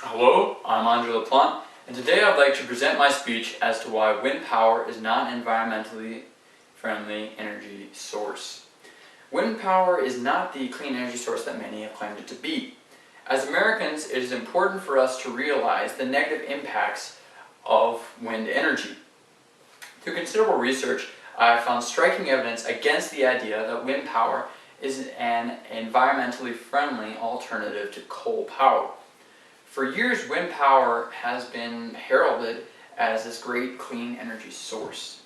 Hello, I'm Angela Plant, and today I'd like to present my speech as to why wind power is not an environmentally friendly energy source. Wind power is not the clean energy source that many have claimed it to be. As Americans, it is important for us to realize the negative impacts of wind energy. Through considerable research, I have found striking evidence against the idea that wind power is an environmentally friendly alternative to coal power. For years, wind power has been heralded as this great clean energy source,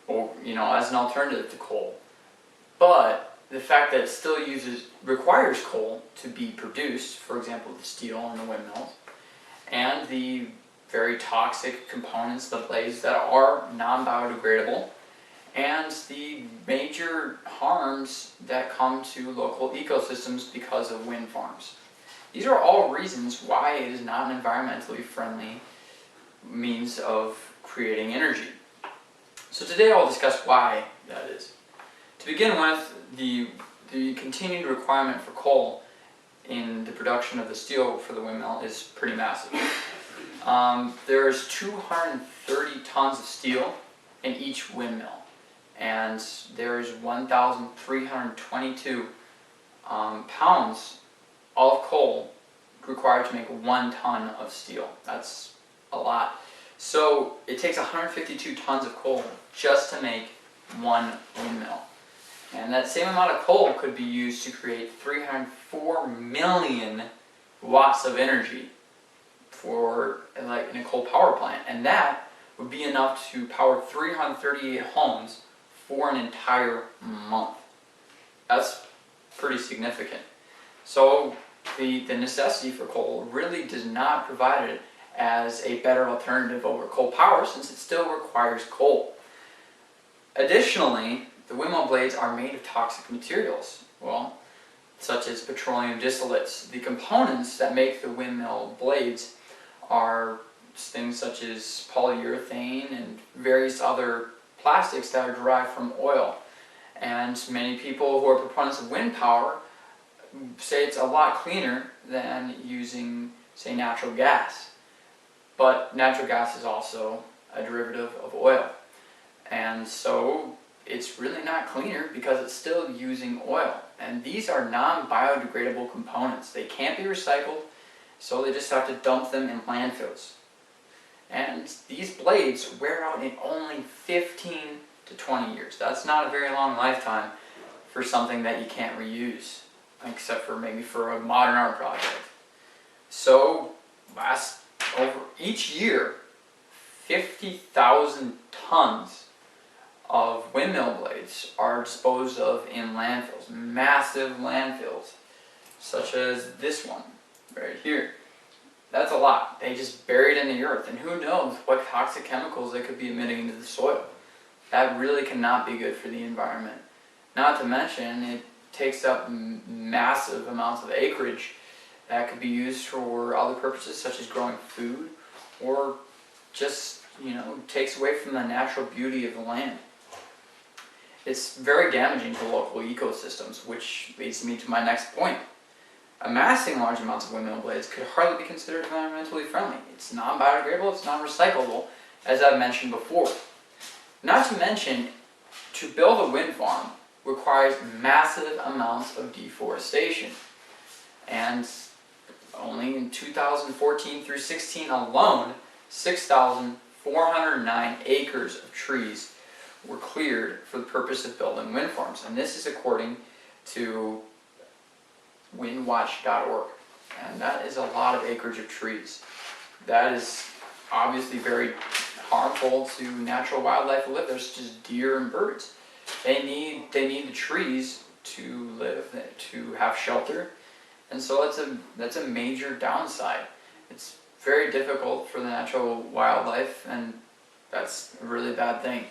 or as an alternative to coal. But the fact that it still requires coal to be produced, for example, the steel in the windmills, and the very toxic components, the blades that are non-biodegradable, and the major harms that come to local ecosystems because of wind farms. These are all reasons why it is not an environmentally friendly means of creating energy. So today I'll discuss why that is. To begin with, the continued requirement for coal in the production of the steel for the windmill is pretty massive. There's 230 tons of steel in each windmill, and there's 1,322 pounds of coal required to make 1 ton of steel. That's a lot. So it takes 152 tons of coal just to make one windmill. And that same amount of coal could be used to create 304 million watts of energy for in a coal power plant. And that would be enough to power 338 homes for an entire month. That's pretty significant. So the necessity for coal really does not provide it as a better alternative over coal power, since it still requires coal. Additionally, the windmill blades are made of toxic materials, such as petroleum distillates. The components that make the windmill blades are things such as polyurethane and various other plastics that are derived from oil. And many people who are proponents of wind power say it's a lot cleaner than using, say, natural gas. But natural gas is also a derivative of oil. And so it's really not cleaner because it's still using oil. And these are non-biodegradable components. They can't be recycled, so they just have to dump them in landfills. And these blades wear out in only 15 to 20 years. That's not a very long lifetime for something that you can't reuse, except for maybe for a modern art project. So each year, 50,000 tons of windmill blades are disposed of in landfills, massive landfills, such as this one right here. That's a lot. They just bury it in the earth, and who knows what toxic chemicals they could be emitting into the soil. That really cannot be good for the environment. Not to mention, it takes up massive amounts of acreage that could be used for other purposes, such as growing food, or just, takes away from the natural beauty of the land. It's very damaging to local ecosystems, which leads me to my next point. Amassing large amounts of windmill blades could hardly be considered environmentally friendly. It's non-biodegradable, it's non-recyclable, as I've mentioned before. Not to mention, to build a wind farm requires massive amounts of deforestation. And only in 2014 through 16 alone, 6,409 acres of trees were cleared for the purpose of building wind farms. And this is according to windwatch.org. And that is a lot of acreage of trees. That is obviously very harmful to natural wildlife that live there, such as deer and birds. They need the trees to live, to have shelter, and so that's a major downside. It's very difficult for the natural wildlife, and that's a really bad thing.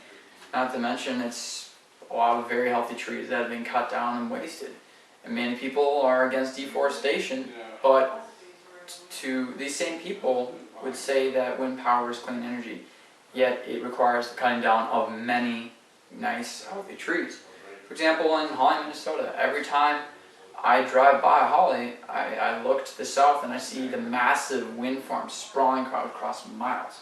Not to mention, it's a lot of very healthy trees that have been cut down and wasted. And many people are against deforestation, but these same people would say that wind power is clean energy, yet it requires the cutting down of many nice, healthy trees. For example, in Holly, Minnesota, every time I drive by Holly, I look to the south and I see the massive wind farms sprawling across miles.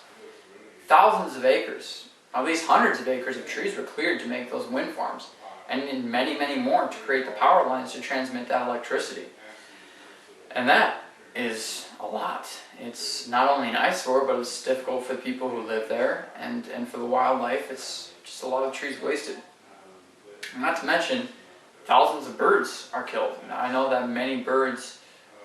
Thousands of acres, at least hundreds of acres of trees were cleared to make those wind farms, and in many, many more to create the power lines to transmit that electricity. And that is a lot. It's not only an eyesore, but it's difficult for the people who live there, and for the wildlife. It's just a lot of trees wasted. And not to mention, thousands of birds are killed. Now, I know that many birds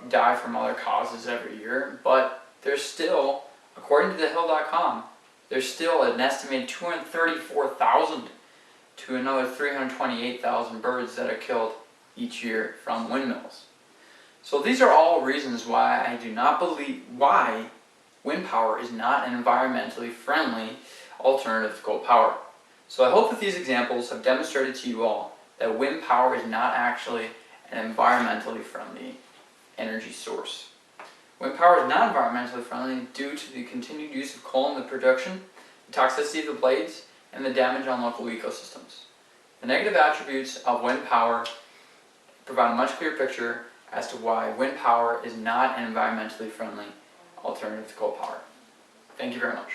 die from other causes every year, but there's still, according to thehill.com, there's still an estimated 234,000 to another 328,000 birds that are killed each year from windmills. So these are all reasons why I do not believe why wind power is not an environmentally friendly alternative to coal power. So I hope that these examples have demonstrated to you all that wind power is not actually an environmentally friendly energy source. Wind power is not environmentally friendly due to the continued use of coal in the production, the toxicity of the blades, and the damage on local ecosystems. The negative attributes of wind power provide a much clearer picture as to why wind power is not an environmentally friendly alternative to coal power. Thank you very much.